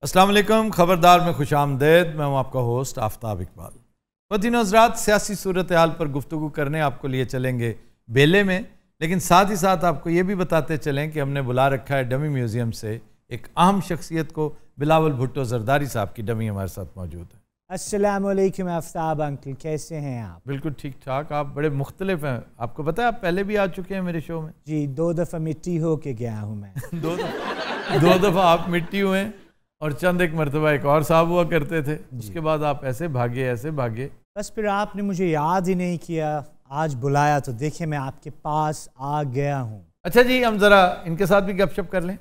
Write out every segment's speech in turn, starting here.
अस्सलाम वालेकुम, खबरदार में खुशामदेद। मैं हूं आपका होस्ट आफ्ताब इकबाल। वतीनो हज़रात, सियासी सूरत हाल पर गुफ्तगू करने आपको लिए चलेंगे बेले में, लेकिन साथ ही साथ आपको ये भी बताते चलें कि हमने बुला रखा है डमी म्यूज़ियम से एक अहम शख्सियत को। बिलावल भुट्टो जरदारी साहब की डमी हमारे साथ मौजूद है। अस्सलाम वालेकुम आफ्ताब अंकल, कैसे हैं आप? बिल्कुल ठीक ठाक। आप बड़े मुख्तलिफ हैं। आपको पता है आप पहले भी आ चुके हैं मेरे शो में? जी, 2 दफ़ा मिट्टी हो के गया हूँ मैं। दो दफ़ा आप मिट्टी हुए और चंद एक मरतबा एक और साहब हुआ करते थे। उसके बाद आप ऐसे भागे। बस फिर आपने मुझे याद ही नहीं किया। आज बुलाया तो देखिए मैं आपके पास आ गया हूँ। अच्छा जी, हम ज़रा इनके साथ भी गपशप कर लें।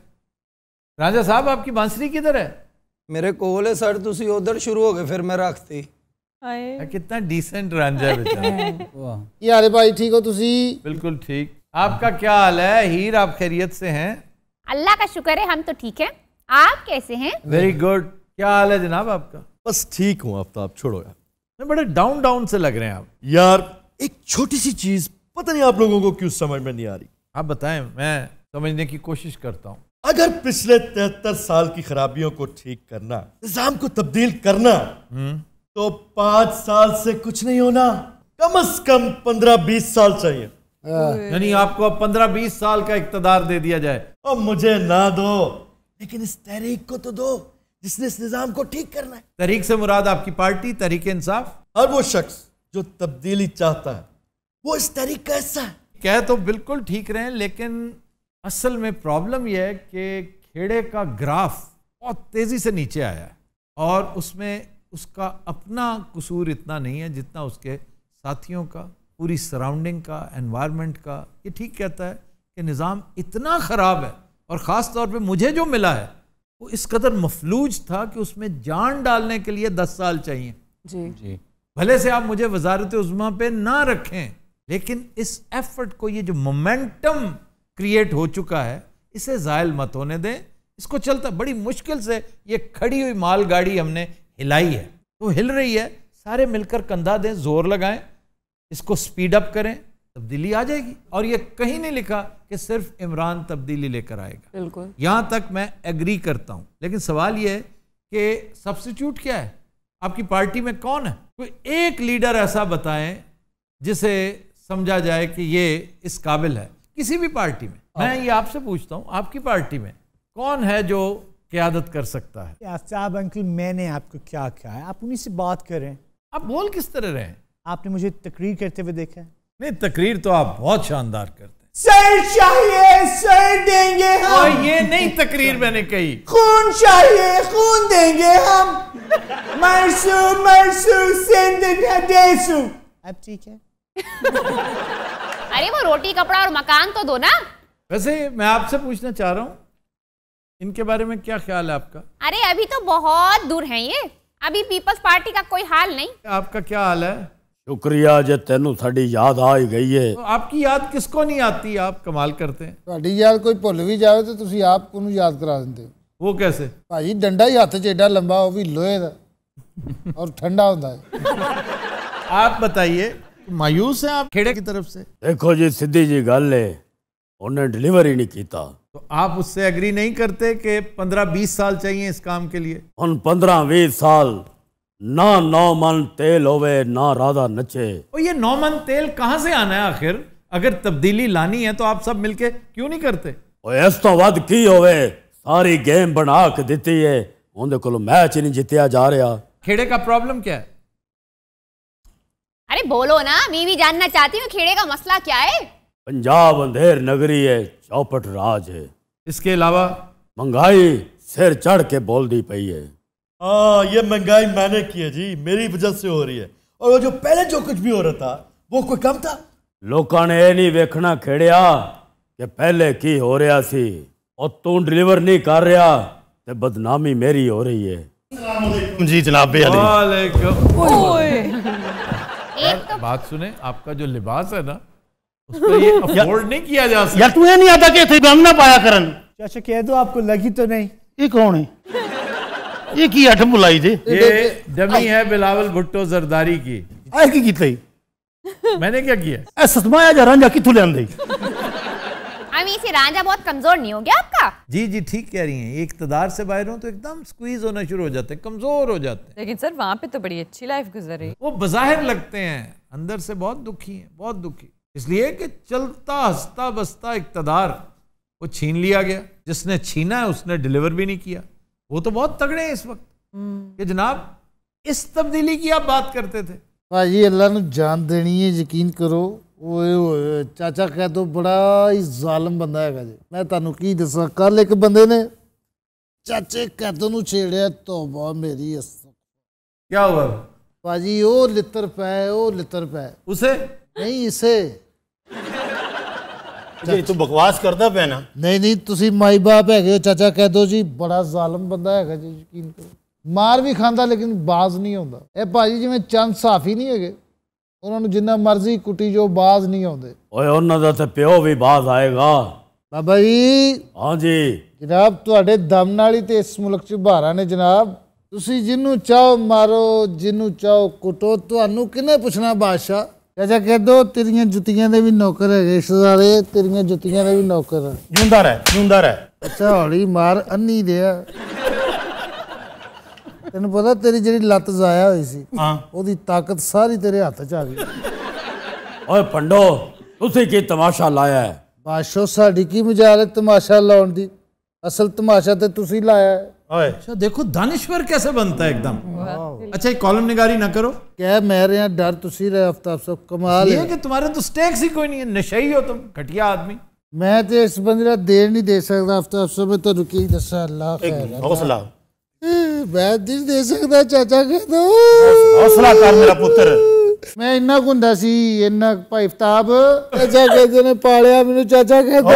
राजा साहब, आपकी बांसुरी किधर है? मेरे कोल है सर, तुसी उधर शुरू हो गए फिर मैं रखती। कितना डिसेंट रांझा है बेचारा। यारे भाई ठीक हो तुसी? बिल्कुल ठीक। आपका क्या हाल है हीर? आप खैरियत से हैं? अल्लाह का शुक्र है, हम तो ठीक हैं। आप कैसे हैं? Very good. क्या हाल है जनाब आपका? बस ठीक हूँ आफ्ताब, छोड़ो यार। मैं बड़े डाउन से लग रहे हैं आप। यार एक छोटी सी चीज पता नहीं आप लोगों को क्यों समझ में नहीं आ रही। आप बताएं, मैं समझने की कोशिश करता हूँ। अगर पिछले 73 साल की खराबियों को ठीक करना, निजाम को तब्दील करना, तो 5 साल से कुछ नहीं होना, कम से कम 15-20 साल चाहिए। यानी आपको अब 15-20 साल का इक्तदार दे दिया जाए। और मुझे ना दो, लेकिन इस तहरीक को तो दो जिसने इस निजाम को ठीक करना है। तहरीक से मुराद आपकी पार्टी तहरीक इंसाफ? और वो शख्स जो तब्दीली चाहता है वो इस तहरीक का हिस्सा है। कह तो बिल्कुल ठीक रहे हैं, लेकिन असल में प्रॉब्लम यह है कि खेड़े का ग्राफ बहुत तेज़ी से नीचे आया है और उसमें उसका अपना कसूर इतना नहीं है जितना उसके साथियों का, पूरी सराउंडिंग का, एनवायरनमेंट का। ये ठीक कहता है कि निज़ाम इतना ख़राब है और ख़ास तौर पे मुझे जो मिला है वो इस कदर मफलूज था कि उसमें जान डालने के लिए 10 साल चाहिए। जी। भले से आप मुझे वजारत उज़्मा पे ना रखें, लेकिन इस एफर्ट को, ये जो मोमेंटम क्रिएट हो चुका है, इसे ज़ायल मत होने दें। इसको चलता, बड़ी मुश्किल से ये खड़ी हुई मालगाड़ी हमने हिलाई है, तो हिल रही है। सारे मिलकर कंधा दें, जोर लगाएं, इसको स्पीड अप करें, तब्दीली आ जाएगी। और ये कहीं नहीं लिखा कि सिर्फ इमरान तब्दीली लेकर आएगा। बिल्कुल, यहां तक मैं एग्री करता हूं, लेकिन सवाल यह है कि सब्स्टिट्यूट क्या है? आपकी पार्टी में कौन है? कोई एक लीडर ऐसा बताएं जिसे समझा जाए कि ये इस काबिल है किसी भी पार्टी में। मैं ये आपसे पूछता हूं, आपकी पार्टी में कौन है जो क़यादत कर सकता है? आफ्ताब अंकल, मैंने आपको क्या कहा है? आप उन्हीं से बात करें। आप बोल किस तरह रहे हैं? आपने मुझे तकरीर करते हुए देखा है? नहीं, तकरीर तो आप बहुत शानदार करते हैं। सर चाहिए, सर देंगे हम। और ये नहीं तकरीर मैंने कही। खून चाहिए, खून देंगे हम। मरसू देसू। अब ठीक है। अरे वो रोटी, कपड़ा और मकान तो दो ना। वैसे मैं आपसे पूछना चाह रहा हूँ, इनके बारे में क्या ख्याल है आपका? अरे अभी तो बहुत दूर हैं ये, अभी पीपल्स पार्टी का कोई हाल नहीं। आपका क्या हाल है? शुक्रिया जे तेनू साड़ी याद आ ही गई है। तो आपकी याद किसको नहीं आती? आप कमाल करते हैं। ਤੁਹਾਡੀ याद कोई भुल भी जाए तो ਤੁਸੀਂ ਆਪ ਨੂੰ याद करा देंगे हो। वो कैसे? भाजी डंडा ही हाथ च एडा लंबा, वो भी लोहे का और ठंडा होता है। आप बताइए, मायूस हैं आप खेड़े की तरफ से? देखो जी, सीधी जी गल है, उन्हें डिलीवरी नहीं किया। तो आप उससे एग्री नहीं करते कि 15-20 साल चाहिए इस काम के लिए? उन 15-20 साल ना 9 मन तेल होवे, ना राधा नचे। और ये 9 मन तेल कहाँ से आना है आखिर? अगर तब्दीली लानी है तो आप सब मिलके क्यों नहीं करते? और इस तो वध की होवे, सारी गेम बना के दी है, उनके को मैच नहीं जितया जा रहा। खेड़े का प्रॉब्लम क्या है? अरे बोलो ना, मैं भी जानना चाहती हूँ खेड़े का मसला क्या है। पंजाब अंधेर नगरी है, चौपट राज है। इसके अलावा महंगाई सिर चढ़ के बोल दी पई है। हाँ, ये महंगाई मैंने की है जी, मेरी वजह से हो रही है। और वो जो पहले जो कुछ भी हो रहा था वो कोई कम था? लोगों ने ये नहीं वेखना खेड़िया कि पहले की हो रहा सी, और तू डिलीवर नहीं कर रहा तो बदनामी मेरी हो रही है। जी जनाब। बात सुने, आपका जो लिबास है ना, उस पर ये अफोर्ड नहीं किया जा सकता। यार तुम्हें नहीं आता कि थे गम ना पाया करन। चाचा कह दो, आपको लगी तो नहीं? ये कौन है? ये की अठ बुलाई थे? ये डमी है बिलावल भुट्टो जरदारी की। ऐ की कीता? मैंने क्या किया? ए सतमाया जा रंजा किथु ले आंदे? I वीसी रांझा बहुत कमजोर नहीं हो गया आपका? जी जी ठीक कह रही हैं, ये इक़्तिदार से बाहर हो तो एकदम स्क्वीज होना शुरू हो जाते हैं, कमजोर हो जाते हैं। लेकिन सर वहाँ पे तो बड़ी अच्छी लाइफ गुजर रही। वो बज़ाहिर लगते हैं, अंदर से बहुत दुखी हैं, बहुत दुखी, इसलिए कि चलता हंसता बसता इक़्तिदार वो छीन लिया गया। जिसने छीना है उसने डिलीवर भी नहीं किया। वो तो बहुत तगड़े हैं इस वक्त कि जनाब इस तब्दीली की आप बात करते थे। भाजी अल्लाह नू जान देनी है, यकीन करो। ओए ओए चाचा कह दो बड़ा ही जालिम बंदा है जी। मैं तुहानू की दसा, कल एक बंदे ने चाचे कैदो नू छेड़िया, तौबा मेरी अस्सलाम। क्या हुआ भाजी ओ लित्र पै उसे नहीं इसे जी तू बकवास करता पे ना। नहीं तुसी माई बाप है चाचा कह दो जी, बड़ा जालिम बंदा है जी, यकीन करो। मार भी खांदा लेकिन बाज नहीं होंदा। ए भाजी जिवें चंद साफी नहीं है, उन्होंने जिन्ना मर्जी कुटी जो बाज नहीं आते। ओए उन्हां दा ते प्यो भी बाज आएगा। बाबा जी हाँ जी जनाब तुहाडे दम नाल ही ते इस मुल्क च बहारा ने जनाब। तुसी जिन्नू चाहो मारो, जिन्नू चाहो कुटो, तुहानू किने पुछना बादशाह। चाचा कह दो तेरियां जुतियां दे भी नौकर है रिश्तेदारे, तेरियां जुतियां दे भी नौकर है। जिंदा रह। अच्छा हौली मार अन्नी दिया। तेन पता तेरी जी लत्त जाया हुई सी, ओदी ताकत सारी तेरे हाथ च आ गई। ओए पंडो तुसी की तमाशा लाया है? बादशाह साडी की मजाल है तमाशा लाउन दी, असल तमाशा ते तुसी लाया है। अच्छा देखो दानिश्वर कैसे बनता है एकदम। अच्छा कॉलम निगारी ना करो। क्या मैं रहा डर तुसी रहे आफ्ताब साहब, कमाल है कि तुम्हारे तो स्टेक्स ही कोई नहीं है, नशई हो तुम, घटिया आदमी। मैं तो इस बंदे का देर नहीं दे सकता आफ्ताब साहब, मैं तो की दसा अल्लाह खैर। हौसला मैं दिल दे सकता चाचा कह दो। हौसला कर मेरा पुत्र। मैं इन्ना गुंडा सी इन्ना भाई आफ्ताब, चाचा कहते ने पालिया मैनू, चाचा कह दो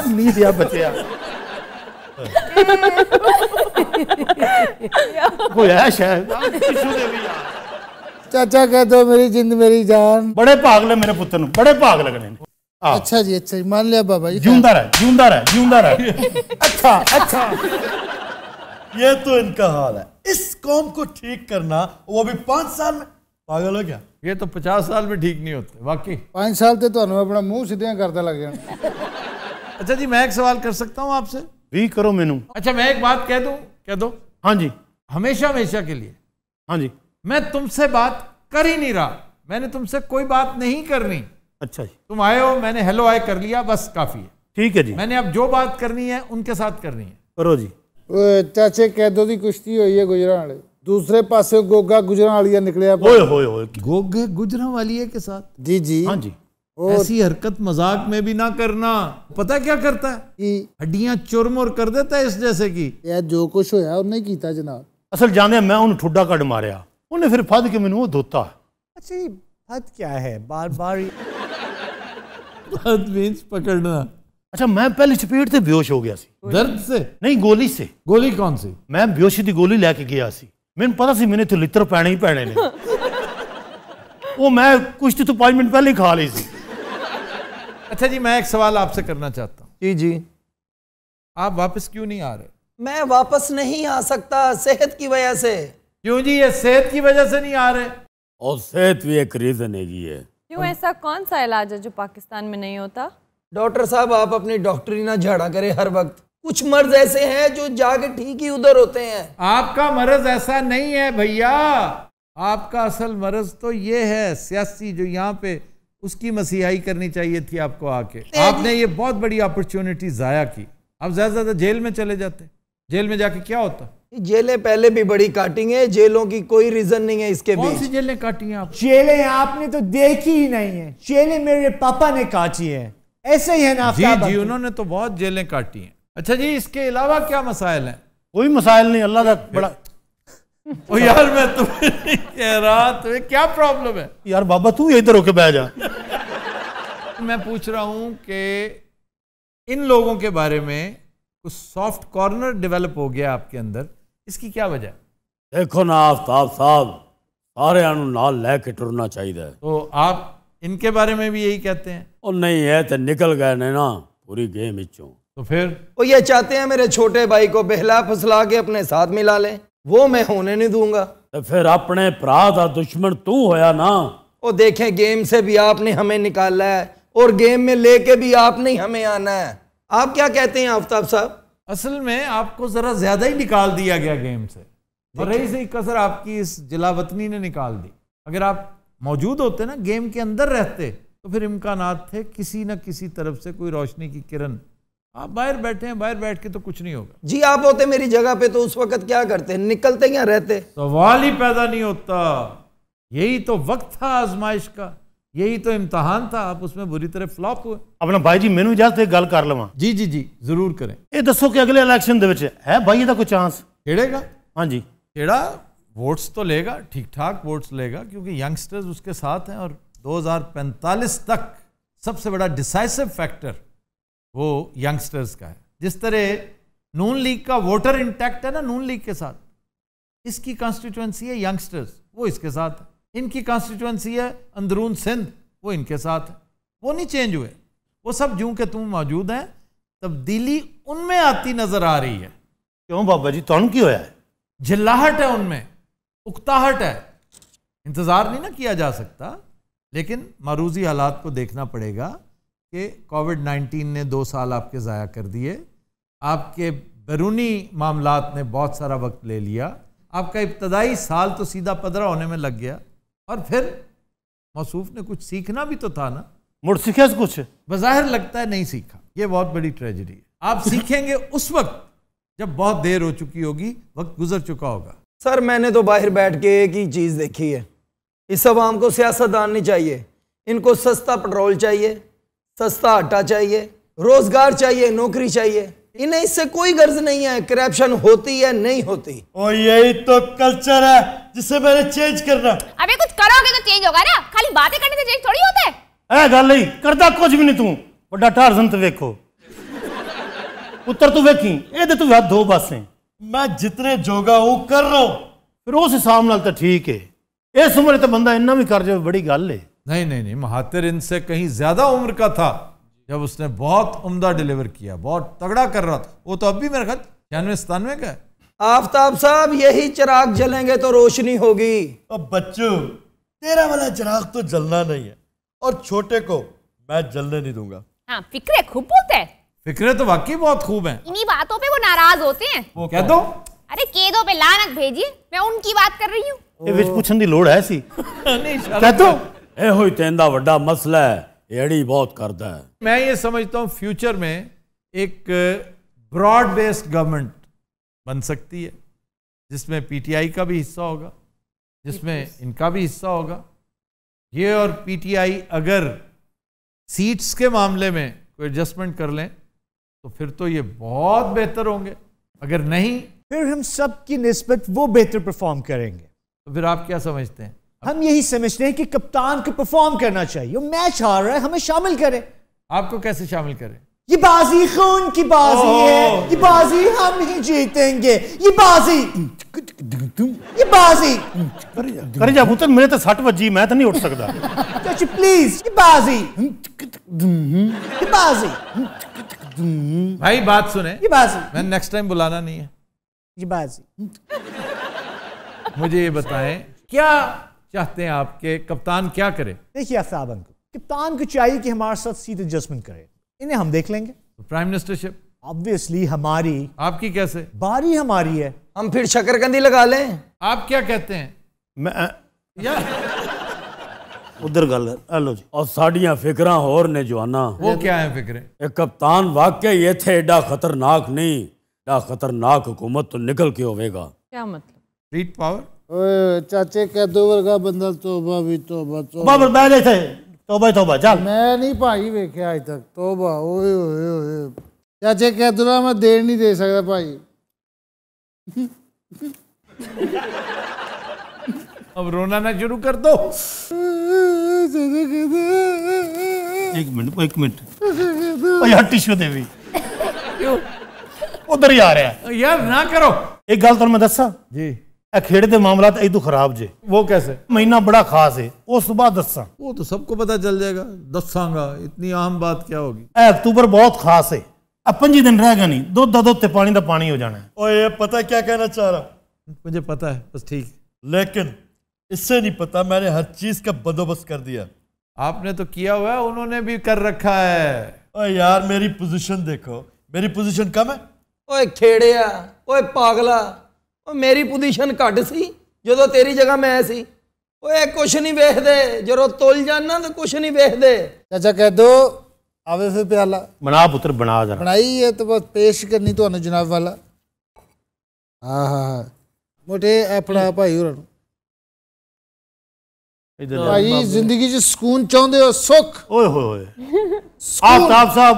नहीं दिया बचिया कोई है शायद। चाचा कह दो मेरी जिंद मेरी जान। बड़े भाग ले मेरे पुत्र, बड़े भाग लगने। अच्छा जी मान लिया बाबा जी। जिंदा रहे। अच्छा ये तो इनका हाल है। इस कौम को ठीक करना वो भी 5 साल में, पागल हो क्या? ये तो 50 साल में ठीक नहीं होते वाकई। 5 साल तो तुहानू अपना मुंह सीधा करता लग जाना। अच्छा जी मैं एक सवाल कर सकता हूँ आपसे? भी करो मेनू। अच्छा मैं एक बात कह दूं? कह दो। हाँ जी हमेशा के लिए। हाँ जी मैं तुमसे बात कर ही नहीं रहा, मैंने तुमसे कोई बात नहीं करनी। अच्छा जी तुम आए हो, मैंने हेलो हाय कर लिया, बस काफी है। ठीक है जी। मैंने अब जो बात करनी है उनके साथ करनी है। करो जी। चाचे कैदों की कुश्ती हुई है गुजरावाले, दूसरे पासे गोगा गुजरावालिया निकलिया। ओए गोगे गुजरावालिया के साथ? जी जी हाँ जी। ऐसी हरकत मजाक में भी ना करना। पता क्या करता है? हड्डियां चुरमुर कर देता है इस जैसे की। यार जो कुछ होया उन्हें कीता जनाब। असल जाने मैं उन्हें ठुड्डा कट मारिया, उन्हें फिर फद के मैनू वो धोता। अच्छा ये फद क्या है? बार बार फद मींस पकड़ना। अच्छा मैं पहले चपेट से बेहोश हो गया सी। दर्द से? नहीं गोली से। गोली कौन सी? मैं बेहोशी की गोली लेके गया सी, मैंने पता सी मैंने तो लित्र पैने ही पैने ने। वो मैं कुछ तो 5 मिनट पहले ही खा ली सी। अच्छा जी मैं एक सवाल आपसे करना चाहता हूँ। जी जी। आप वापस क्यों नहीं आ रहे? मैं वापस नहीं आ सकता, सेहत की वजह से। क्यों जी? ये सेहत की वजह से नहीं आ रहे? और सेहत भी एक रीजन है। क्यों? ऐसा कौन सा इलाज है जो पाकिस्तान में नहीं होता? डॉक्टर साहब आप अपनी डॉक्टरी ना झाड़ा करें हर वक्त। कुछ मर्ज ऐसे हैं जो जाके ठीक ही उधर होते हैं। आपका मर्ज ऐसा नहीं है भैया, आपका असल मर्ज तो ये है सियासी, जो यहाँ पे उसकी मसीहाई करनी चाहिए थी आपको आके। आपने ये बहुत बड़ी अपॉर्चुनिटी जाया की। अब ज्यादा ज्यादा जेल में चले जाते। जेल में जाके क्या होता? जेलें पहले भी बड़ी काटी हैं, जेलों की कोई रीजन नहीं है इसके बीच। कौन सी जेलें काटी हैं आप? जेलें आपने तो देखी ही नहीं है, जेलें मेरे पापा ने काटी है। ऐसे ही है ना? जी जी उन्होंने तो बहुत जेलें काटी हैं। अच्छा जी इसके अलावा क्या मसाइल हैं? कोई मसाइल नहीं, अल्लाह का बड़ा। ओ यार मैं तुम्हें नहीं कह रहा, तुम्हें क्या प्रॉब्लम है? यार बाबा तू इधर होके बैठ जा। मैं पूछ रहा हूं कि इन लोगों के बारे में कुछ सॉफ्ट कॉर्नर डेवलप हो गया आपके अंदर, इसकी क्या वजह? देखो ना आफ्ताब साहब, सारे नाल लैके टुरना चाहिए। तो आप इनके बारे में भी यही कहते हैं? और नहीं है तो निकल गए ने ना पूरी गेम इचों। तो फिर वो ये चाहते हैं मेरे छोटे भाई को बहला फुसला के अपने साथ मिला लें, वो मैं होने नहीं दूंगा। तो फिर अपने भरा दा दुश्मन तू होया ना। वो देखें गेम से भी आपने हमें निकाला है, और गेम में लेके भी आपने ही हमें आना है। आप क्या कहते हैं आफ्ताब साहब? असल में आपको जरा ज्यादा ही निकाल दिया गया गेम से, और रही सही कसर आपकी इस जिलावतनी ने निकाल दी। अगर आप मौजूद होते ना, गेम के अंदर रहते, तो फिर इम्कानात थे किसी न किसी तरफ से कोई रोशनी की किरण। आप बाहर बैठे हैं, बाहर बैठ के तो कुछ नहीं होगा। जी आप होते मेरी जगह पे तो उस वक्त क्या करते? निकलते क्या रहते? सवाल ही पैदा नहीं होता। यही तो वक्त था आजमाइश का, यही तो इम्तहान था। आप उसमें बुरी तरह फ्लॉप हुए। अपना भाई जी मैनू इजाजत है गल कर लवां? जी जी जी जरूर करें। ये दसो कि अगले इलेक्शन दे विच है भाई दा कोई चांस? खेड़ेगा? हाँ जी, खेड़ा वोट्स तो लेगा, ठीक ठाक वोट्स लेगा, क्योंकि यंगस्टर्स उसके साथ हैं। और 2045 तक सबसे बड़ा डिसाइसिव फैक्टर वो यंगस्टर्स का है। जिस तरह नून लीग का वोटर इंटैक्ट है ना नून लीग के साथ, इसकी कॉन्स्टिट्यूएंसी है यंगस्टर्स, वो इसके साथ है। इनकी कॉन्स्टिट्यूएंसी है अंदरून सिंध, वो इनके साथ है। वो नहीं चेंज हुए, वो सब जूं के तुम मौजूद हैं। तब्दीली उनमें आती नजर आ रही है। क्यों बाबा जी, तुहानू की होया है? झिल्लाहट है उनमें, उकताहट है। इंतजार नहीं ना किया जा सकता, लेकिन मारूजी हालात को देखना पड़ेगा कि कोविड-19 ने 2 साल आपके ज़ाया कर दिए। आपके बैरूनी मामलात ने बहुत सारा वक्त ले लिया। आपका इब्तदाई साल तो सीधा पदरा होने में लग गया, और फिर मौसूफ ने कुछ सीखना भी तो था ना। मुड़ सीखे कुछ? बज़ाहिर लगता है नहीं सीखा। ये बहुत बड़ी ट्रेजेडी है। आप सीखेंगे उस वक्त जब बहुत देर हो चुकी होगी, वक्त गुजर चुका होगा। सर मैंने तो बाहर बैठ के एक ही चीज़ देखी है, इस अवाम को सियासतदान नहीं चाहिए। इनको सस्ता पेट्रोल चाहिए, सस्ता आटा चाहिए, रोजगार चाहिए, नौकरी चाहिए। इन्हें इससे कोई गर्ज नहीं है करप्शन होती है नहीं होती। और यही तो कल्चर है जिसे मैंने चेंज करना। अबे कुछ करोगे तो चेंज होगा ना, खाली बातें करने से चेंज थोड़ी होता है। ए गल नहीं करदा कुछ भी नहीं तू बड़ा टारजन ते देखो पुत्र तू वेखी ए तू हाथ धो बस है। मैं जितने जोगा हूं कर रहा हूं। फिर उस हिसाब नाल तो ठीक है। इस उम्र तो बंदा इन्ना भी कर जाए बड़ी गल है। नहीं नहीं नहीं, महातिर इनसे कहीं ज्यादा उम्र का था जब उसने बहुत उम्दा डिलीवर किया, बहुत तगड़ा कर रहा था। वो तो अब भी मेरे ख्याल 96-97 का है। आफ्ताब साहब यही चिराग जलेंगे तो रोशनी होगी। अब बच्चू तेरा वाला चिराग तो जलना नहीं है, और छोटे को मैं जलने नहीं दूंगा। हाँ फिक्रे खूब बोलते हैं। फिक्रे तो वाकई बहुत खूब हैं। इन्हीं बातों पे वो नाराज होते हैं। वो कह दो। अरे कह दो पे लानत भेजिए, मैं उनकी बात कर रही हूँ। ये विच पूछन दी लोड़ है सी कह दो। ए होई तेंदा वड्डा मसला है, एड़ी बहुत करदा है। मैं ये समझता हूँ फ्यूचर में एक ब्रॉड बेस्ड गवर्नमेंट बन सकती है, जिसमें पीटीआई का भी हिस्सा होगा, जिसमें इनका भी हिस्सा होगा। ये और पीटीआई अगर सीट्स के मामले में कोई एडजस्टमेंट कर लें तो फिर तो ये बहुत बेहतर होंगे। अगर नहीं, फिर हम सब की निस्बत वो बेहतर परफॉर्म करेंगे। तो फिर आप क्या समझते हैं? हम यही समझते हैं कि कप्तान को परफॉर्म करना चाहिए। वो मैच हार रहा है, हमें शामिल करें। आपको कैसे शामिल करें? ये बाजी खून की बाजी है, ये बाजी हम ही जीतेंगे। ये बाजी करे जा पुत्र, मेरे तो 60 बजी, मैं तो नहीं उठ सकता। चाची प्लीज, ये बाजी, ये बाजी, भाई बात सुने, ये बाजी, मैं नेक्स्ट टाइम बुलाना नहीं है। ये बाजी। मुझे ये बताएं क्या चाहते हैं आपके कप्तान क्या करे? देखिए आफ्ताब अंकल, कप्तान को चाहिए कि हमारे साथ सीट एडजस्टमेंट करे। इन्हें हम देख लेंगे। प्राइम मिनिस्टरशिप ऑब्वियसली हमारी, आपकी कैसे? बारी हमारी है। हम फिर शकरकंदी लगा लें। आप क्या कहते हैं? मैं या उधर गल हेलो जी। और साड़ियां फिक्रा होर ने जवाना। वो क्या है फिक्रे? एक कप्तान वाकई ये थे एडा खतरनाक नहीं, एडा खतरनाक हुकूमत तो निकल के होवेगा। क्या मतलब? Street power. ओए चाचे कह दो वर्गा बंदा तोबा भी तोबा बाबर बैठ जाए थे तौबा तौबा चल। मैं नहीं भाई वेख्या अज तक तोबा। ओए ओए ओए चाचे कह दो मैं देर नहीं दे सकता भाई। अब रोना ना शुरू कर दो। एक मिनट यार टिश्यू दे भी उधर ही आ रहा है यार, ना करो। एक गल तुहानू मैं दसा जी, खेड़ दे मामलात इदू खराब जे। वो कैसे? महीना बड़ा खास है, उस बाद दसा। वो तो सबको पता चल जाएगा, दसांगा, इतनी आम बात क्या होगी। अक्तूबर बहुत खास है, अब 5 दिन रहेगा नहीं, दुध दा दुध ते पानी दा पानी हो जाना है। और ये पता क्या कहना चाह रहा? मुझे पता है, बस ठीक। लेकिन इससे नहीं पता मैंने हर चीज का बंदोबस्त कर दिया। आपने तो किया हुआ है, उन्होंने भी कर रखा है। ओए यार मेरी पोजीशन देखो, मेरी पोजीशन कम है। ओए खेड़िया, ओए पागला, ओए मेरी पोजीशन घट सी जो तेरी जगह मैं सी। ओए कुछ नहीं वेखदे, जो तुल जाना तो कुछ नहीं वेखदे। चाचा कह दो आवे फिर प्याला बना पुत्र बना जरा। बनाई है तो बस पेश करनी तो जनाब वाला। हाँ हाँ हाँ मोटे अपना भाई होਰਾਂ ਨੂੰ भाई जिंदगी च सुकून चाहते हो, सुख। ओए होए आफ्ताब साहब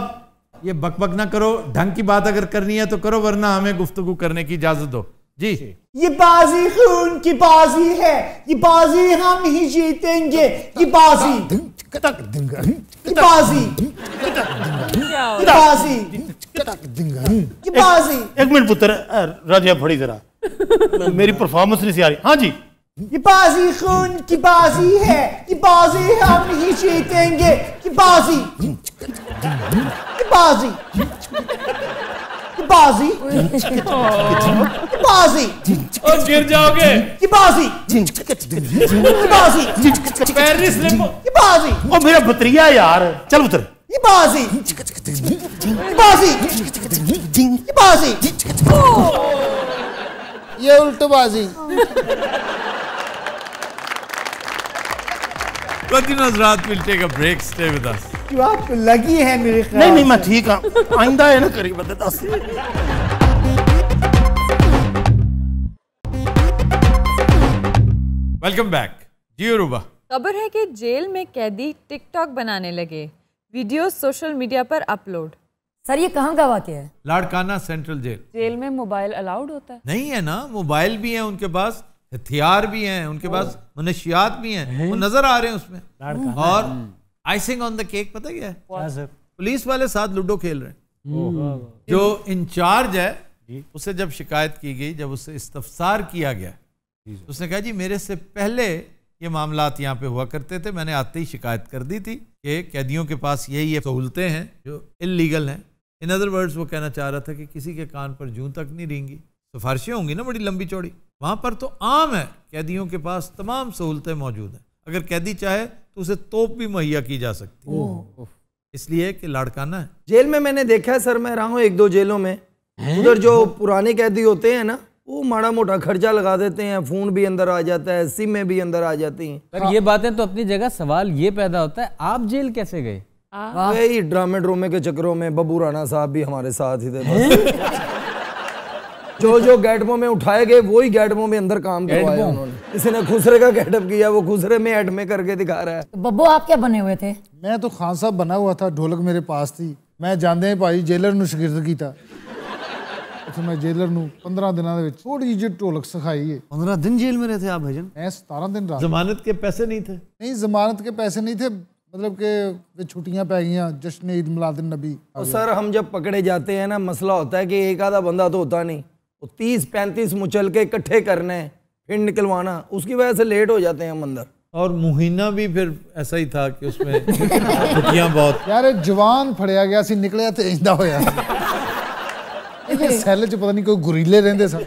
ये बकबक ना करो, ढंग की बात अगर करनी है तो करो, वरना हमें गुफ्तगू करने की इजाजत दो जी। ये बाजी खून की बाजी है, ये बाजी हम ही जीतेंगे, ये बाजी, ये बाजी, ये बाजी, ये बाजी। एक मिनट पुत्र, राजा फड़ी जरा, मेरी परफॉर्मेंस नहीं सी आ रही। हाँ जी। ये बाजी खून की बाजी है, ये बाजी हम ही जीतेंगे, ये बाजी, ये बाजी, ये बाजी, ये बाजी, और गिर जाओगे। ये बाजी, ये बाजी, पैर नहीं स्लिप हो। ये बाजी, ओ मेरा भतरिया यार, चल पुत्र। ये बाजी, ये बाजी, ये बाजी, ये उल्टबाजी। हज़रात, we'll take a break, stay with us। जो आपको लगी है मेरे ख्याल नहीं नहीं मैं ठीक हूँ, आइंदा है ना करी बता दस। वेलकम बैक जी। रूबा, खबर है कि जेल में कैदी टिकटॉक बनाने लगे, वीडियो सोशल मीडिया पर अपलोड। सर ये कहाँ का वाक़या है? Larkana central jail. जेल में मोबाइल अलाउड होता है? नहीं है ना, मोबाइल भी है उनके पास, हथियार भी हैं उनके पास, मनशियात भी हैं, वो नजर आ रहे हैं उसमें। और आइसिंग ऑन द केक पता क्या है? पुलिस वाले साथ लूडो खेल रहे हैं। जो इंचार्ज है उसे जब शिकायत की गई, जब उससे इस्तफसार किया गया, उसने कहा जी मेरे से पहले ये मामलात यहाँ पे हुआ करते थे, मैंने आते ही शिकायत कर दी थी कि कैदियों के पास ये सहूलतें हैं जो इल्लीगल हैं। इन अदर वर्ड्स वो कहना चाह रहा था कि किसी के कान पर जूं तक नहीं रेंगी, सिफारिशें होंगी ना बड़ी लंबी चौड़ी, वहाँ पर तो आम है, कैदियों के पास तमाम सहूलतें मौजूद हैं। अगर कैदी चाहे तो उसे तोप भी मुहैया की जा सकती है, इसलिए कि लाड़काना है। जेल में मैंने देखा है सर, मैं रहा हूँ एक दो जेलों में, उधर जो पुराने कैदी होते हैं ना, वो माड़ा मोटा खर्चा लगा देते हैं, फोन भी अंदर आ जाता है, सिमें भी अंदर आ जाती हैं। पर ये बातें तो अपनी जगह, सवाल ये पैदा होता है आप जेल कैसे गए? वही ड्रामे ड्रोमे के चक्करों में बब्बू राणा साहब भी हमारे साथ ही थे। जो गेटमों में उठाए गए वही गेटमों में अंदर काम करवाया उन्होंने। किसी ने खुसरे का गेटअप किया, वो खुसरे में एड में करके दिखा रहा है। बब्बू आप क्या बने हुए थे? मैं तो खान साहब बना हुआ था, ढोलक मेरे पास थी। मैं जांदे ही भाई जेलर ਨੂੰ ਸ਼ਾਗਿਰਦ ਕੀਤਾ। तो मैं जेलर ਨੂੰ 15 दिनों ਦੇ ਵਿੱਚ थोड़ी ਜਿਹੀ ढोलक सिखाई है। 15 दिन जेल में रहते आप भाईजान? मैं 17 दिन रहा। जमानत के पैसे नहीं थे? नहीं जमानत के पैसे नहीं थे, मतलब कि छुट्टियां पै गई, जश्न ईद मिलाद नबी। और सर हम जब पकड़े जाते हैं ना, मसला होता है कि एक आधा बंदा तो होता नहीं, वो 30-35 मुचल के इकट्ठे करने फिर निकलवाना, उसकी वजह से लेट हो जाते हैं हम अंदर। और मुहीना भी फिर ऐसा ही था कि उसमें छुट्टियां बहुत। यार जवान फड़िया गया सी, निकलिया तो इंदा होया। सैल च पता नहीं कोई गुरीले रहंदे सन।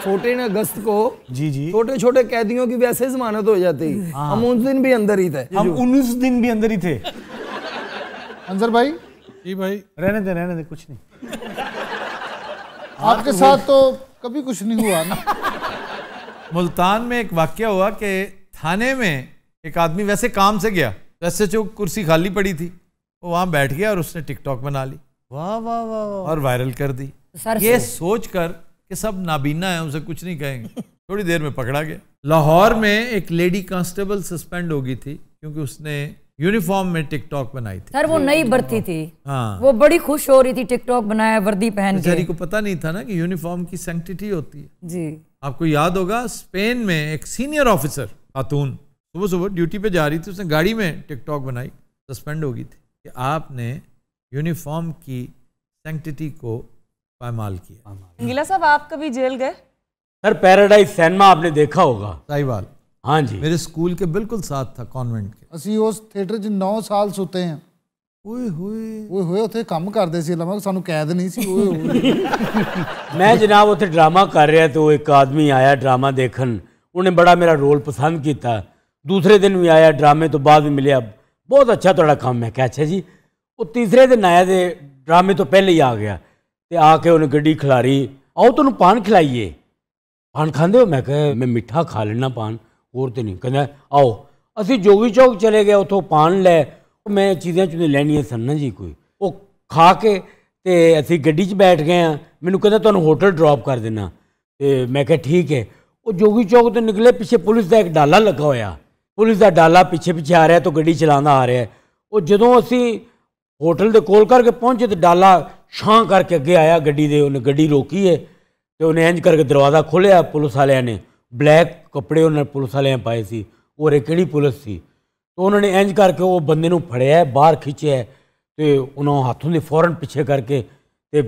14 अगस्त को जी जी छोटे छोटे कैदियों की वैसे जमानत हो जाती, हम उस दिन भी अंदर ही थे। हम 19 दिन भी अंदर ही थे। अंजर भाई जी भाई, रहने दे कुछ नहीं। आपके साथ तो कभी कुछ नहीं हुआ ना? मुल्तान में एक वाकया हुआ कि थाने में एक आदमी वैसे काम से गया, वैसे जो कुर्सी खाली पड़ी थी वो वहाँ बैठ गया और उसने टिकटॉक बना ली। वाह वाह वाह, और वायरल कर दी। ये सोचकर कि सब नाबीना है, उसे कुछ नहीं कहेंगे, थोड़ी देर में पकड़ा गया। लाहौर में एक लेडी कांस्टेबल सस्पेंड हो गई थी क्योंकि उसने यूनिफॉर्म में टिकटॉक बनाई थी। सर वो नई भर्ती थी, हाँ, वो बड़ी खुश हो रही थी, टिकटॉक बनाया वर्दी पहन के। बेचारी को पता नहीं था ना कि यूनिफॉर्म की सैंक्टिटी होती है जी। आपको याद होगा स्पेन में एक सीनियर ऑफिसर खातून सुबह सुबह ड्यूटी पे जा रही थी, उसने गाड़ी में टिकटॉक बनाई, सस्पेंड हो गई थी कि आपने यूनिफॉर्म की सैंक्टिटी को पामाल किया। गीला साहब आप कभी जेल गए? सर पैराडाइज सिनेमा आपने देखा होगा? साहिवाल, हाँ जी, मेरे स्कूल के बिल्कुल साथ था, कॉन्वेंट के। ਅਸੀਂ ਉਸ ਥੀਏਟਰ 'ਚ 9 ਸਾਲ ਸੁੱਤੇ ਹਾਂ। ਓਏ ਹੋਏ ਓਏ ਹੋਏ, ਉੱਥੇ ਕੰਮ ਕਰਦੇ ਸੀ, ਲਮਾ ਸਾਨੂੰ ਕੈਦ ਨਹੀਂ ਸੀ। ਓਏ ਹੋਏ मैं जनाब उत्थे ड्रामा कर रहा तो एक आदमी आया ड्रामा देखन, उन्हें बड़ा मेरा रोल पसंद किया। दूसरे दिन भी आया, ड्रामे तो बाद भी मिलिया, बहुत अच्छा थोड़ा काम। मैं क्या अच्छा जी। वो तीसरे दिन आया तो ड्रामे तो पहले ही आ गया तो आके उन्हें गड्डी खिलारी, आओ तुम पान खिलाइए, पान खाते हो? मैं कहा मैं मिठा खा लेना पान, और तो नहीं। कहना आओ। असी जोगी चौक चले गए, उतों पान लै, मैं चीज़ां चुज़ां लैनियां सन ना जी कोई, वो खा के ते असी गड्डी 'च बैठ गए हैं। मैनू कहता तुहानूं होटल ड्रॉप कर देना, तो मैं कहा ठीक है। वो जोगी चौक तो निकले, पीछे पुलिस का एक डाला लगा होया, पुलिस का डाला पीछे पीछे आ रहा है तो गड्डी चलाना आ रहा है। वो जदों असी होटल के कोल करके पहुंचे तो डाला छां करके अगे आया गड्डी दे, उन्हें गड्डी रोकी है तो उन्हें इंज करके दरवाज़ा खोलिया। पुलिस वाले ने ब्लैक कपड़े उन्होंने पुलिस वाले पाए सी, और एक किहड़ी पुलिस सी, तो उन्होंने इंज करके वो बंदे नूं फड़िया है, बाहर खिंचिया है, तो उन्होंने हाथों के फौरन पीछे करके तो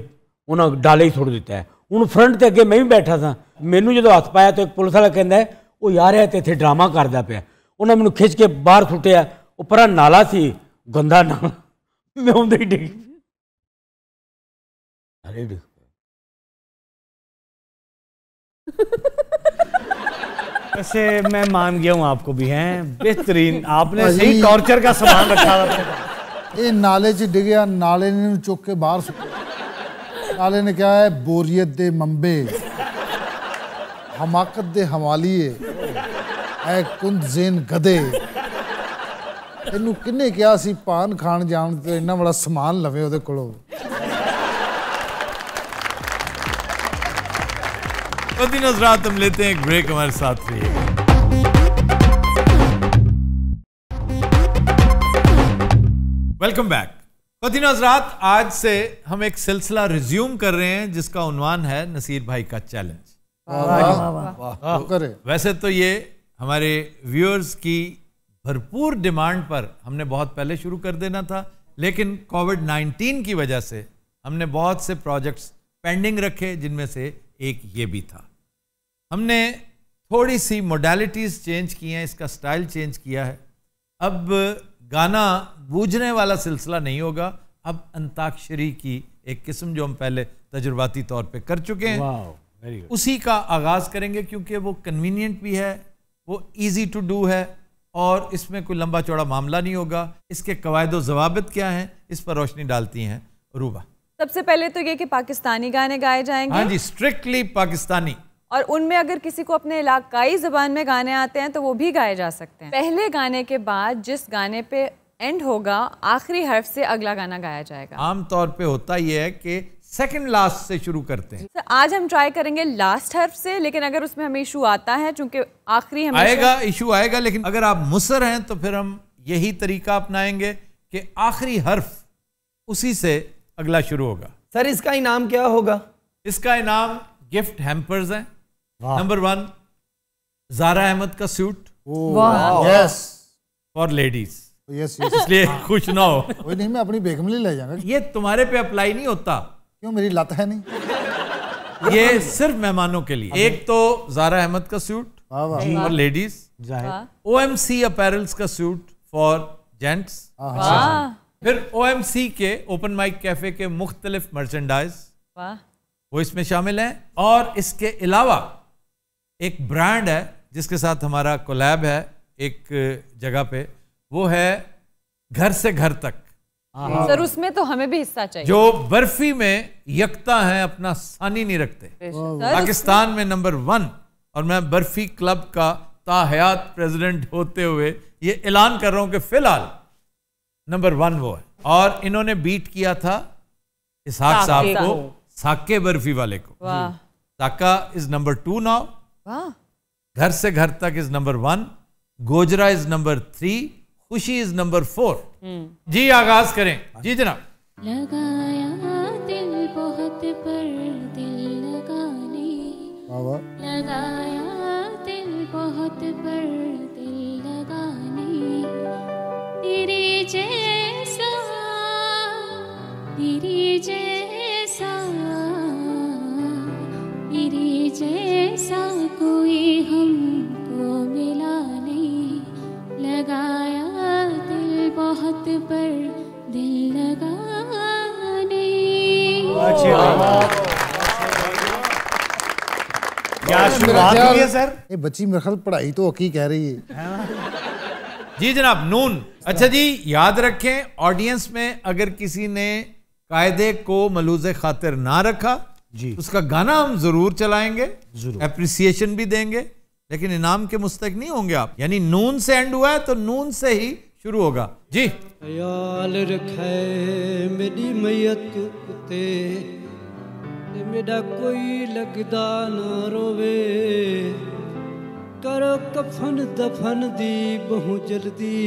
उन्होंने डाले ही छोड़ दिता है। हूँ फ्रंट के अगे मैं भी बैठा था, मैनू जो हाथ पाया तो एक पुलिस वाला कहता है वो यार है तो इतने ड्रामा करता पाया। उन्हें मैनू खिंच के बाहर सुटिया, उपरा नाला सी, गंदा नाला, मैं उधर ही डिग वैसे मैं मान गया हूँ आपको भी हैं, बेहतरीन आपने सही टॉर्चर का सामान रखा था। ये नाले च डिगया, नाले ने चुक के बाहर सुट्टिया। नाले ने क्या है, बोरीयत दे मंबे, हमाकत दे हवालीए, ऐ कुंद ज़ेन गधे। तेनू किन्ने क्या सी पान खान जान ते इन्ना बड़ा समान लवे ओदे कोलों। दिन हज़रात हम लेते हैं एक ब्रेक, हमारे साथ रहिएगा। Welcome back. दिन हज़रात, आज से हम एक सिलसिला रिज्यूम कर रहे हैं जिसका उन्वान है नसीर भाई का चैलेंज। वैसे तो ये हमारे व्यूअर्स की भरपूर डिमांड पर हमने बहुत पहले शुरू कर देना था, लेकिन कोविड-19 की वजह से हमने बहुत से प्रोजेक्ट्स पेंडिंग रखे, जिनमें से एक ये भी था। हमने थोड़ी सी मोडालिटीज़ चेंज की हैं, इसका स्टाइल चेंज किया है। अब गाना बूझने वाला सिलसिला नहीं होगा, अब अंताक्षरी की एक किस्म जो हम पहले तजुर्बाती तौर पे कर चुके हैं, उसी का आगाज़ करेंगे, क्योंकि वो कन्वीनियंट भी है, वो इजी टू डू है, और इसमें कोई लंबा चौड़ा मामला नहीं होगा। इसके कवायद व ज़वाबित क्या हैं, इस पर रोशनी डालती हैं रूबा। सबसे पहले तो ये कि पाकिस्तानी गाने गाए जाएंगे। हाँ जी, स्ट्रिक्टली पाकिस्तानी, और उनमें अगर किसी को अपने इलाकाई ज़बान में गाने आते हैं तो वो भी गाए जा सकते हैं। पहले गाने के बाद जिस गाने पे एंड होगा, आखिरी हर्फ से अगला गाना गाया जाएगा। आम तौर पे होता यह है कि सेकंड लास्ट से शुरू करते हैं। तो आज हम ट्राई करेंगे लास्ट हर्फ से, लेकिन अगर उसमें हमें इशू आता है, चूंकि आखिरी हमें आएगा, इशू आएगा, लेकिन अगर आप मुसर हैं तो फिर हम यही तरीका अपनाएंगे कि आखिरी हर्फ उसी से अगला शुरू होगा। सर इसका इनाम क्या होगा? इसका इनाम गिफ्ट हैम्पर्स हैं। नंबर 1 ज़ारा अहमद का सूट फॉर लेडीज। इसलिए खुश ना हो। कोई नहीं, मैं अपनी बेगम ले जाऊंगा। ये तुम्हारे पे अप्लाई नहीं होता। क्यों, मेरी लत है नहीं। ये सिर्फ मेहमानों के लिए। एक तो ज़ारा अहमद का suit for ladies, OMC apparels का सूट फॉर जेंट्स, फिर OMC के ओपन माइक कैफे के मुख्तलिफ मर्चेंडाइज वो इसमें शामिल हैं, और इसके अलावा एक ब्रांड है जिसके साथ हमारा कोलैब है एक जगह पे, वो है घर से घर तक। सर उसमें तो हमें भी हिस्सा चाहिए। जो बर्फी में यकता है, अपना सानी नहीं रखते, पाकिस्तान में नंबर 1, और मैं बर्फी क्लब का ताहयात प्रेसिडेंट होते हुए ये ऐलान कर रहा हूं कि फिलहाल नंबर 1 वो है। और इन्होंने बीट किया था इसहाक साहब को, साके बर्फी वाले को। साका इज नंबर 2 नाउ, घर से घर तक is number 1, Gojra is number 3, खुशी इज नंबर 4। जी आगाज करें। जी जनाब। लगाया दिल बहुत पर दिल लगाने, लगाया दिल बहुत पर दिल लगाने, तेरे जैसा तेरे जैसा तेरे जैसा कोई हमको मिला नहीं, लगाया दिल बहुत पर दिल लगाने। क्या शुरुआत हुई है सर? ये बच्ची मेरे ख्याल पढ़ाई तो हकी कह रही है। जी जनाब, नून। अच्छा जी, याद रखें ऑडियंस में अगर किसी ने कायदे को मलूज़े खातिर ना रखा जी, उसका गाना हम जरूर चलाएंगे, एप्रिसिएशन भी देंगे, लेकिन इनाम के मुस्तक नहीं होंगे आप। यानी नून से एंड हुआ है तो नून से ही शुरू होगा जी। ख्याल रखे मेरी मैयत उते ते मेरा कोई लगदा ना रोवे, करो कफन दफन दी बहु जल्दी,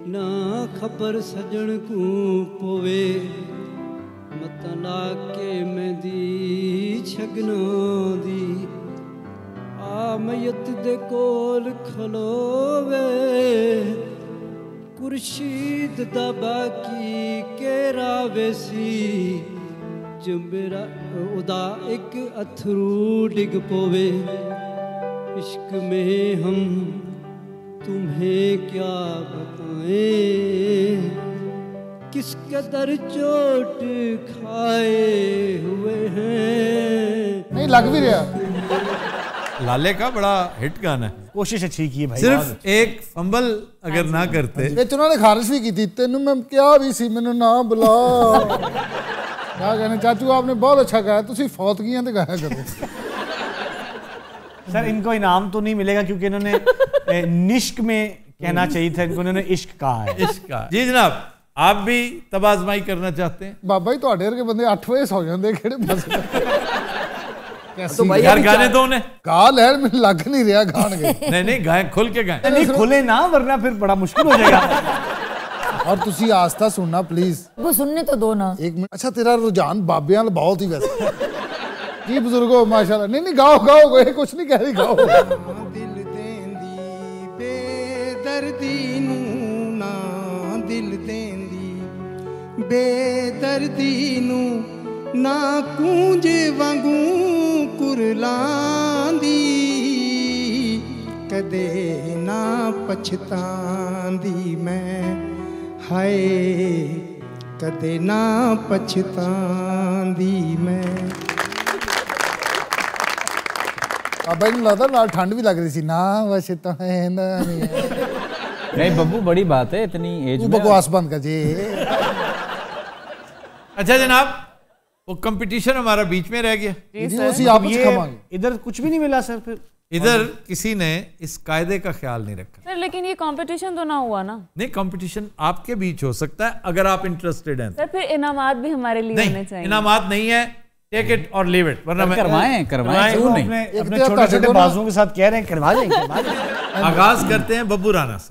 ना खबर सजन को पोवे, मतला के मेंदी छगना दी, आ मैयत दे कोल खलोवे, कुर्शीद दा बाकी केरा वेसी, जो मेरा उदा एक अथरू डिग पोवे, इश्क में हम तुम्हें क्या बताएं, किस कदर चोट खाए हुए हैं। नहीं लग भी रहा। लाले का बड़ा हिट गाना है। कोशिश अच्छी की है भाई। सिर्फ एक फंबल अगर ना करते। ਵਿੱਚ ਉਹਨਾਂ ਨੇ ਖਾਰਿਸ਼ भी की थी, तेनू मैं क्या भी सी मैनू ना बुला। क्या कहने चाचू, आपने बहुत अच्छा गाया, तुसी फौतगियां ते गाया करो। सर इनको इनाम तो नहीं मिलेगा क्योंकि इन्होंने निश्क में कहना चाहिए था, इनको इन्होंने इश्क कहा है। इश्क कहा। जी जनाब, आप भी तब आजमाई करना चाहते हैं? बाबा जी ਤੁਹਾਡੇ ਵਰਗੇ ਬੰਦੇ 8 ਵਜੇ ਸੌ ਜਾਂਦੇ ਕਿਹੜੇ ਮਸਲੇ। तो भाई यार गाने दो उन्हें। गा लैन में लग नहीं रहा गाने। नहीं नहीं गाए, खुल के गाए। नहीं खुले ना, वरना फिर बड़ा मुश्किल हो जाएगा। और तुसी आस्था सुनना प्लीज। वो सुनने तो दो ना। एक मिनट। अच्छा तेरा रुझान बाबियां वाला बहुत ही वैसे। जी बुजुर्गो माशाल्लाह। नहीं नहीं गाओ गाओ, कोई कुछ नहीं कह रही, गाओ। दिल देंदी बेदर्दी नू ना, दिल देंदी बेदर्दी नू ना, कूंज वांगू कुरलांदी, कदे ना पछतांदी मैं, हाय कदे ना पछतांदी मैं। बाबा जी लगता नाल ठंड भी लग रही सी ना, वैसे तो नहीं बब्बू, बड़ी बात है इतनी एज में। बकवास बंद कर जी। अच्छा जनाब, वो कंपटीशन हमारा बीच में रह गया। इधर कुछ भी नहीं मिला सर। फिर इधर किसी ने इस कायदे का ख्याल नहीं रखा। सर लेकिन ये कंपटीशन तो ना हुआ ना। नहीं, कंपटीशन आपके बीच हो सकता है अगर आप इंटरेस्टेड हैं। सर फिर इनामात भी हमारे लिए होने चाहिए। इनामात नहीं है, टेक इट और लीव इट, वरना करवाएं क्यों नहीं। अपने छोटे छोटे बाजुओं के साथ कह रहे हैं करवा लें। आगाज करते हैं बब्बू राना से।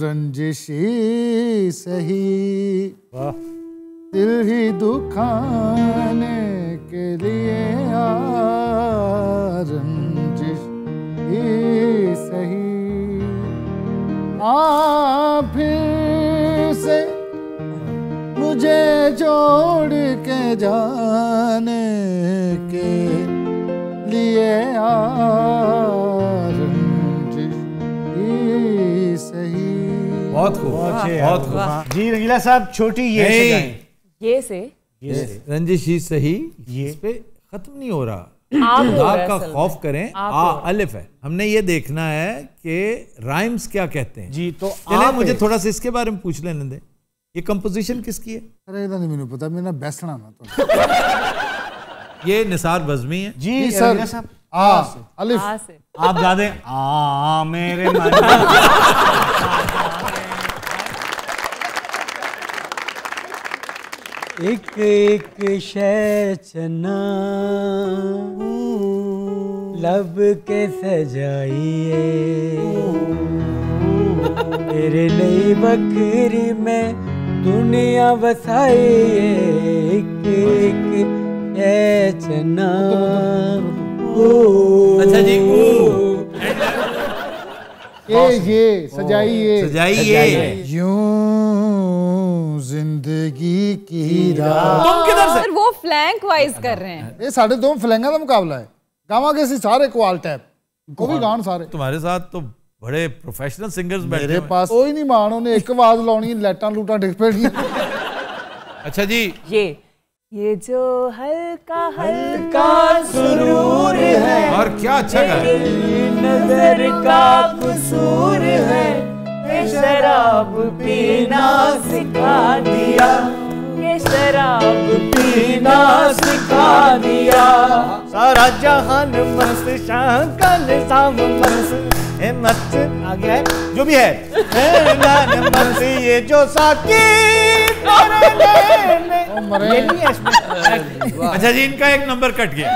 रंजिशी सही दिल ही दुखाने के लिए रंजिश ही सही, फिर से मुझे जोड़ के जाने के लिए रंजिश ही सही। बहुत खूब, बहुत खूब जी। रंगीला साहब छोटी ये से रंजिश ही सही, इस पे खत्म नहीं हो रहा। का खौफ करें, आ अलिफ है। हमने ये देखना है कि राइम्स क्या कहते हैं जी। तो चले मुझे थोड़ा सा इसके बारे में पूछ लेने दे। ये कंपोजिशन किसकी है? अरे नहीं मैंने पता, मेरा बैसना ना तो। ये निसार बज़मी है जी सर। आ अलिफ आप गा दें। आ मेरे मन एक एक शय चना लब के सजाइए, तेरे लिए बकरी में दुनिया बसाइए, एक एक शय चना। अच्छा जी, ये सजाइए यूं जिंदगी की राह। तुम किधर से? सर वो फ्लैंक वाइज कर रहे हैं। ये साढ़े दो फ्लैंगा का मुकाबला है। गावांगे सी सारे क्वाल टैप को भी गान सारे। तुम्हारे साथ तो बड़े प्रोफेशनल सिंगर्स बैठे मेरे पास कोई नहीं मान, उन्हें एक आवाज लानी, लाइटां लूटां डिग पेड़ियां। अच्छा जी, ये जो हल्का हल्का सुरूर है और क्या अच्छा गा नजर का कसूर है, शराब पीना सिखा दिया, ये शराब पीना सिखा दिया। सारा जहान मस्त शाह का निजाम मस्त है, मस्त आ गया है जो भी है मस्त ये जो साकी अच्छा जी, इनका एक नंबर कट गया।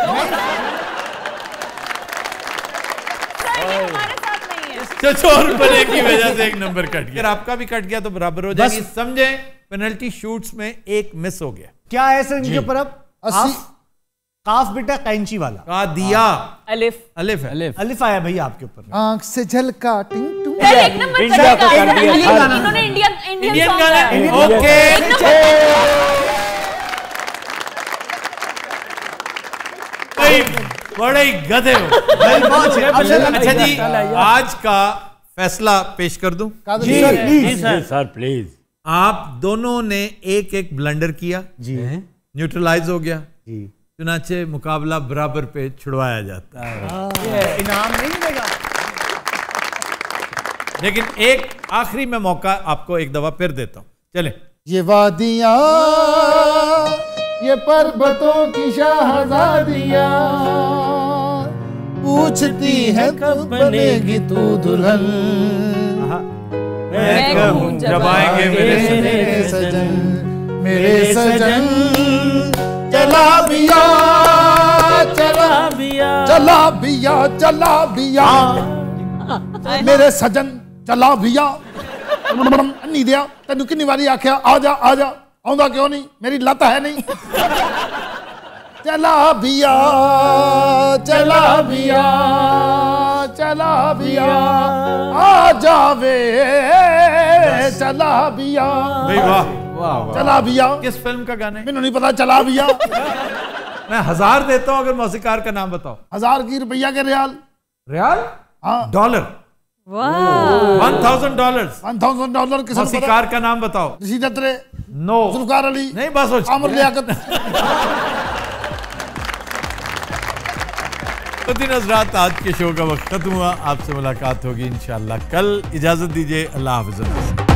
चोर बने की वजह से एक नंबर कट गया। अगर आपका भी कट गया तो बराबर हो जाएगी। समझे, पेनल्टी शूट्स में एक मिस हो गया। क्या है सर इनके ऊपर? अब काफ बेटा कैंची वाला का दिया। अलिफ अलिफ है। अलिफ आया भैया आपके ऊपर। आंख से झलका टिंग टुंग। एक नंबर इन्होंने इंडियन गाना। ओके, बड़े ही गधे हो। अच्छा जी, आज का फैसला पेश कर दूं? जी सर प्लीज। आप दोनों ने एक एक ब्लंडर किया जी, न्यूट्रलाइज हो गया जी, चुनाचे मुकाबला बराबर पे छुड़वाया जाता है। इनाम नहीं मिलेगा। लेकिन एक आखिरी में मौका आपको एक दफा फिर देता हूं। चले। ये वादियां, ये पर्वतों की शहजादियां, पूछती है कब बनेगी तू दुल्हन। मैं कहूं जब आएंगे मेरे सजन, मेरे सजन। चला बिया, चला बिया, चला बिया, चला बिया, मेरे सजन चला बिया। नहीं दिया तेन किन्नी बारी आख्या आ जा आ जा, आउंदा क्यों नहीं? मेरी लत है नहीं। चला बिया, चला बिया, चला बिया, आ जावे चला बिया। भाई वाह, चला बिया। किस फिल्म का गाना है? मैनू नहीं पता। चला बिया। मैं 1000 देता हूं अगर मौसीकार का नाम बताओ। 1000 की रुपया के रियाल। रियाल? हाँ। डॉलर। $1000। $1000 किसी मौसीकार का नाम बताओ। रशीद अत्रे। नो। जुल्फकार अली। नहीं, बस हो आमिर लियाकत। तो दिन हज़रात, आज के शो का वक्त खत्म हुआ। आपसे मुलाकात होगी इंशाअल्लाह कल। इजाजत दीजिए, अल्लाह हाफ़िज़।